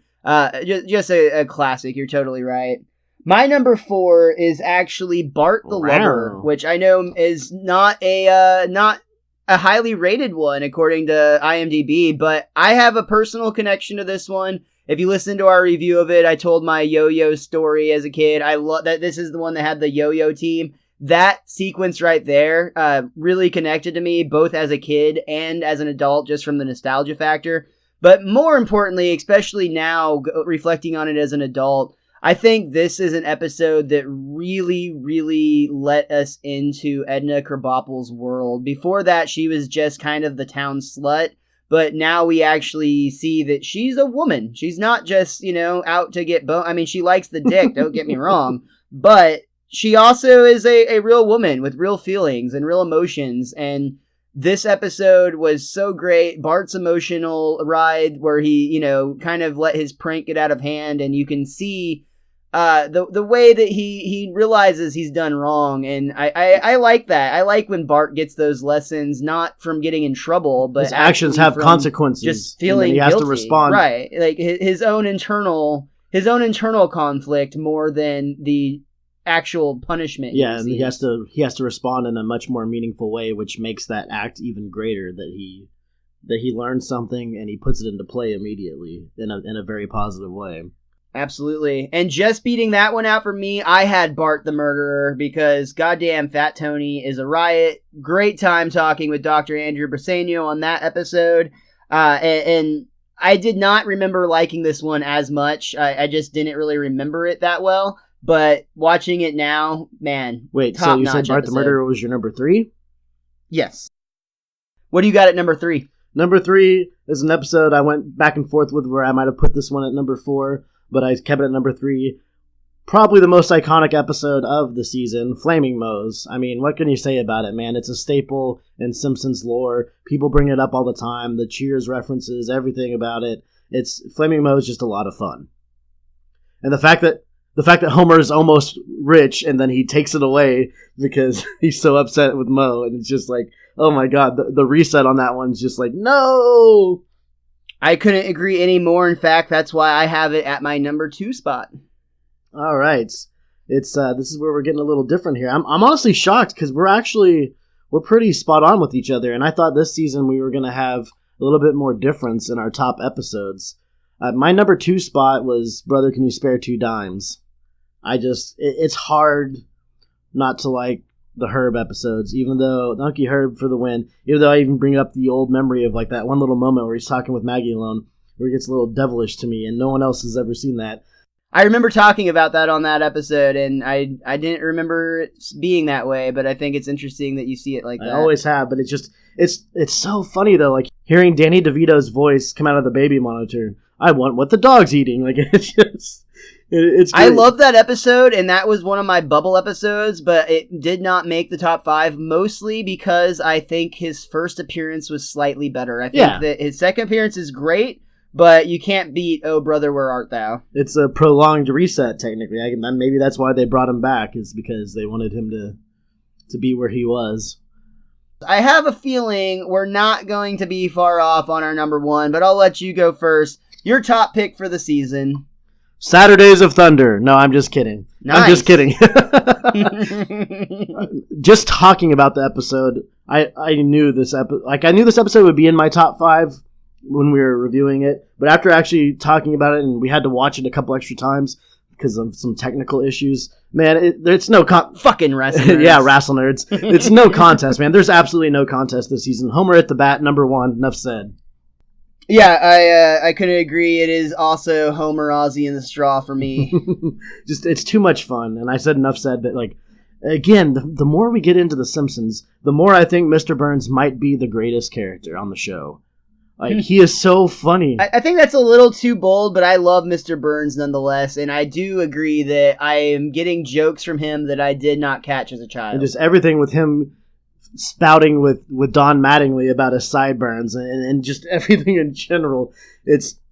B: Just a classic. You're totally right. My number 4 is actually Bart the Lover, which I know is not a highly rated one according to IMDb, but I have a personal connection to this one. If you listen to our review of it, I told my yo-yo story as a kid. I love that this is the one that had the yo-yo team. That sequence right there really connected to me, both as a kid and as an adult, just from the nostalgia factor. But more importantly, especially now, reflecting on it as an adult, I think this is an episode that really, really let us into Edna Krabappel's world. Before that, she was just kind of the town slut, but now we actually see that she's a woman. She's not just, out to get I mean, she likes the dick, don't get me wrong, but she also is a real woman with real feelings and real emotions, and this episode was so great. Bart's emotional ride where he, kind of let his prank get out of hand, and you can see the way that he realizes he's done wrong, and I like that. I like when Bart gets those lessons, not from getting in trouble, but
A: his actions have consequences.
B: Just feeling
A: he has
B: guilty.
A: To respond,
B: right? Like his own internal conflict more than the actual punishment.
A: Yeah, and he has to respond in a much more meaningful way, which makes that act even greater. That he learns something and he puts it into play immediately in a very positive way.
B: Absolutely. And just beating that one out for me, I had Bart the Murderer, because goddamn Fat Tony is a riot. Great time talking with Dr. Andrew Briseno on that episode. And I did not remember liking this one as much. I just didn't really remember it that well. But watching it now, man.
A: Wait, so you said Bart the Murderer was your number 3?
B: Yes. What do you got at number 3?
A: Number 3 is an episode I went back and forth with where I might have put this one at number 4. But I kept it at number 3. Probably the most iconic episode of the season, Flaming Moe's. I mean, what can you say about it, man? It's a staple in Simpsons lore. People bring it up all the time. The Cheers references, everything about it. Flaming Moe's just a lot of fun. And the fact that Homer is almost rich and then he takes it away because he's so upset with Moe, and it's just like, oh my god, the reset on that one's just like, no!
B: I couldn't agree any more. In fact, that's why I have it at my number 2 spot.
A: All right. This is where we're getting a little different here. I'm honestly shocked because we're pretty spot on with each other, and I thought this season we were going to have a little bit more difference in our top episodes. My number 2 spot was Brother, Can You Spare 2 Dimes? It's hard not to like the Herb episodes, even though Donkey Herb for the win, even though I even bring up the old memory of like that one little moment where he's talking with Maggie alone, where he gets a little devilish to me, and no one else has ever seen that.
B: I remember talking about that on that episode, and I didn't remember it being that way, but I think it's interesting that you see it like that.
A: I always have, but it's so funny though, like hearing Danny DeVito's voice come out of the baby monitor. I want what the dog's eating. Like it's just, it's great.
B: I love that episode, and that was one of my bubble episodes, but it did not make the top 5, mostly because I think his first appearance was slightly better. I think that his second appearance is great, but you can't beat Oh Brother, Where Art Thou?
A: It's a prolonged reset, technically. Maybe that's why they brought him back, is because they wanted him to be where he was.
B: I have a feeling we're not going to be far off on our number 1, but I'll let you go first. Your top pick for the season.
A: Saturdays of Thunder. No, I'm just kidding. Nice. I'm just kidding. Just talking about the episode, I knew this episode would be in my top 5 when we were reviewing it, but after actually talking about it, and we had to watch it a couple extra times because of some technical issues, man, it's no
B: fucking wrestling nerds.
A: Yeah, wrestle nerds. It's no contest, man. There's absolutely no contest this season. Homer at the bat, number 1. Enough said.
B: Yeah, I couldn't agree. It is also Homer, Ozzy, and the Straw for me.
A: Just, it's too much fun, and I said enough said, but like, again, the more we get into The Simpsons, the more I think Mr. Burns might be the greatest character on the show. Like, he is so funny.
B: I think that's a little too bold, but I love Mr. Burns nonetheless, and I do agree that I am getting jokes from him that I did not catch as a child.
A: And just everything with him spouting with Don Mattingly about his sideburns and just everything in general.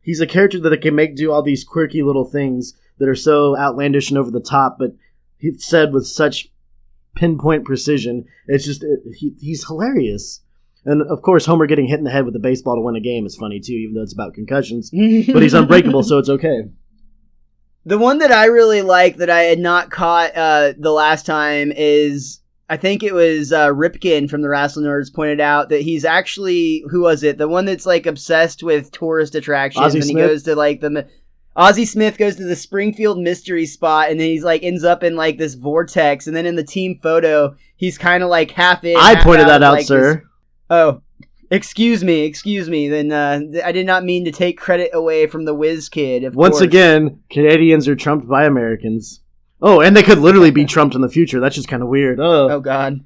A: He's a character that can do all these quirky little things that are so outlandish and over the top, but he's said with such pinpoint precision. It's just, he's hilarious. And, of course, Homer getting hit in the head with a baseball to win a game is funny, too, even though it's about concussions. But he's unbreakable, so it's okay.
B: The one that I really like that I had not caught the last time is, I think it was Ripken from the Wrestle Nerds pointed out that he's actually, who was it? The one that's, like, obsessed with tourist attractions.
A: Ozzie
B: and
A: Smith?
B: He goes to, like, Ozzie Smith goes to the Springfield Mystery Spot, and then he's like ends up in like this vortex, and then in the team photo, he's kind of like half in.
A: I
B: half
A: pointed that out,
B: like
A: sir.
B: This... Oh, excuse me. Then I did not mean to take credit away from the WizKid.
A: Once again, Canadians are trumped by Americans. Oh, and they could literally be trumped in the future. That's just kind of weird.
B: Oh God,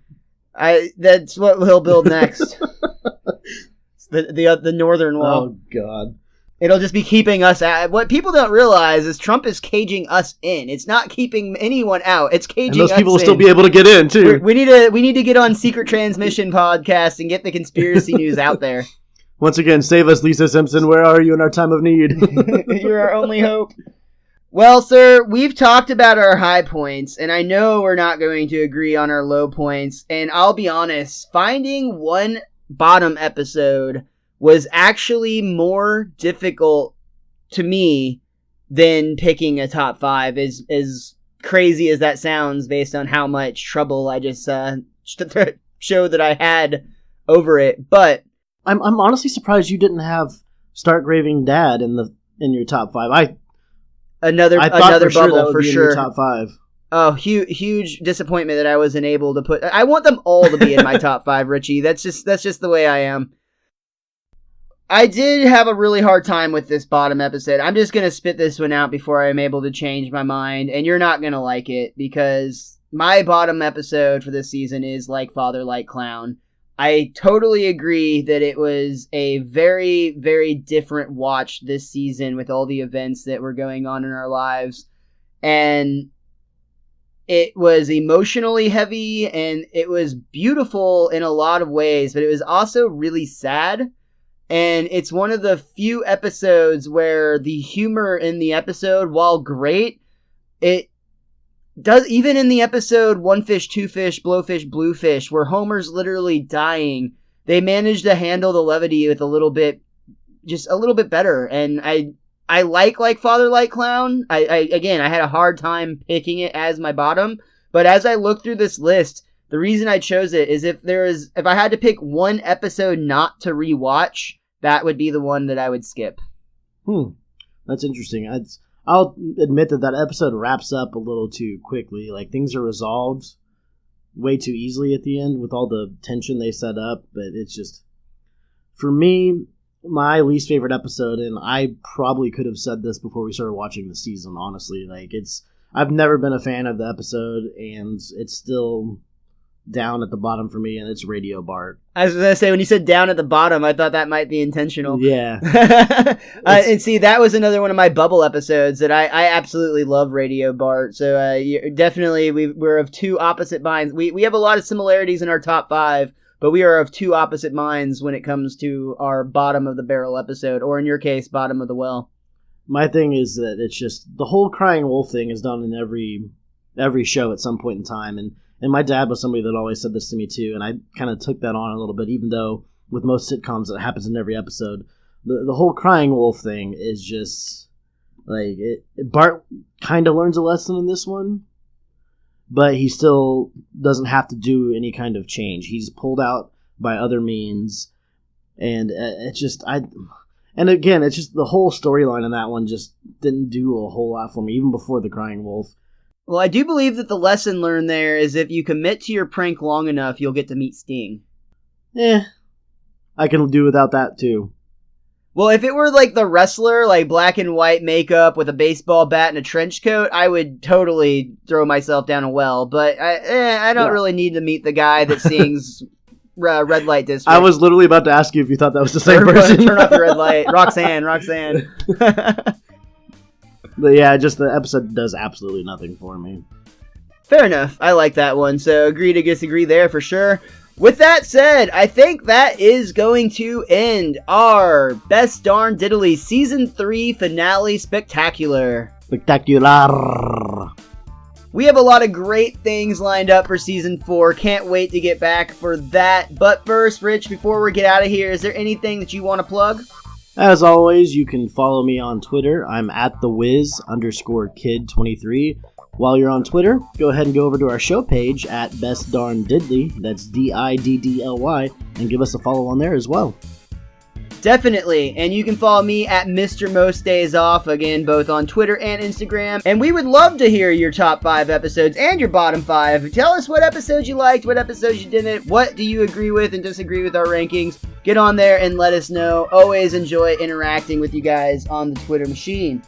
B: that's what he'll build next. the northern wall.
A: Oh God.
B: It'll just be keeping us out. What people don't realize is Trump is caging us in. It's not keeping anyone out. It's caging us in.
A: And those people will still be able to get in, too.
B: We need to get on Secret Transmission podcast and get the conspiracy news out there.
A: Once again, save us, Lisa Simpson. Where are you in our time of need?
B: You're our only hope. Well, sir, we've talked about our high points, and I know we're not going to agree on our low points. And I'll be honest, finding one bottom episode was actually more difficult to me than picking a top 5, as crazy as that sounds based on how much trouble I just showed that I had over it. But
A: I'm honestly surprised you didn't have Start Graving Dad in your top 5.
B: Another bubble for sure.
A: In your top 5.
B: Oh, huge disappointment that I wasn't able to put. I want them all to be in my top 5, Richie. That's just the way I am. I did have a really hard time with this bottom episode. I'm just going to spit this one out before I'm able to change my mind, and you're not going to like it, because my bottom episode for this season is Like Father, Like Clown. I totally agree that it was a very, very different watch this season with all the events that were going on in our lives, and it was emotionally heavy, and it was beautiful in a lot of ways, but it was also really sad. And it's one of the few episodes where the humor in the episode, while great, it does, even in the episode One Fish, Two Fish, Blowfish, Bluefish, where Homer's literally dying, they managed to handle the levity with a little bit better. And I like Father, Like Clown. I had a hard time picking it as my bottom, but as I look through this list, the reason I chose it is if I had to pick one episode not to rewatch, that would be the one that I would skip.
A: That's interesting. I'll admit that episode wraps up a little too quickly. Like, things are resolved way too easily at the end with all the tension they set up. But it's just, for me, my least favorite episode, and I probably could have said this before we started watching the season, honestly. Like, I've never been a fan of the episode, and it's still down at the bottom for me, and it's Radio Bart.
B: I was going to say, when you said down at the bottom, I thought that might be intentional.
A: Yeah.
B: And see, that was another one of my bubble episodes that I absolutely love Radio Bart. So definitely we're of two opposite minds. We have a lot of similarities in our top 5, but we are of two opposite minds when it comes to our bottom of the barrel episode, or in your case, bottom of the well.
A: My thing is that it's just, the whole crying wolf thing is done in every show at some point in time, and my dad was somebody that always said this to me too, and I kind of took that on a little bit, even though with most sitcoms it happens in every episode. The whole crying wolf thing is just, like, Bart kind of learns a lesson in this one, but he still doesn't have to do any kind of change. He's pulled out by other means, and it's just, and again, it's just the whole storyline in that one just didn't do a whole lot for me, even before the crying wolf.
B: Well, I do believe that the lesson learned there is if you commit to your prank long enough, you'll get to meet Sting.
A: I can do without that too.
B: Well, if it were like the wrestler, like black and white makeup with a baseball bat and a trench coat, I would totally throw myself down a well. But I don't really need to meet the guy that sings Red Light District.
A: I was literally about to ask you if you thought that was the same person.
B: Turn off the red light. Roxanne.
A: But yeah, just the episode does absolutely nothing for me.
B: Fair enough. I like that one. So agree to disagree there for sure. With that said, I think that is going to end our Best Darn Diddly Season 3 Finale Spectacular.
A: Spectacular.
B: We have a lot of great things lined up for Season 4. Can't wait to get back for that. But first, Rich, before we get out of here, is there anything that you want to plug?
A: As always, you can follow me on Twitter. I'm at @thewiz_kid23. While you're on Twitter, go ahead and go over to our show page at Best Darn Diddly, that's DIDDLY, and give us a follow on there as well.
B: Definitely, and you can follow me at MrMostDaysOff, again, both on Twitter and Instagram, and we would love to hear your top 5 episodes and your bottom 5. Tell us what episodes you liked, what episodes you didn't, what do you agree with and disagree with our rankings. Get on there and let us know. Always enjoy interacting with you guys on the Twitter machine.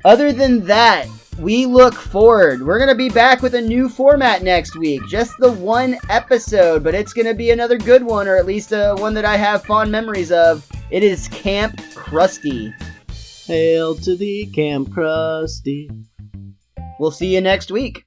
B: Other than that, we look forward. We're going to be back with a new format next week. Just the one episode, but it's going to be another good one, or at least one that I have fond memories of. It is Camp Krusty.
A: Hail to thee, Camp Krusty.
B: We'll see you next week.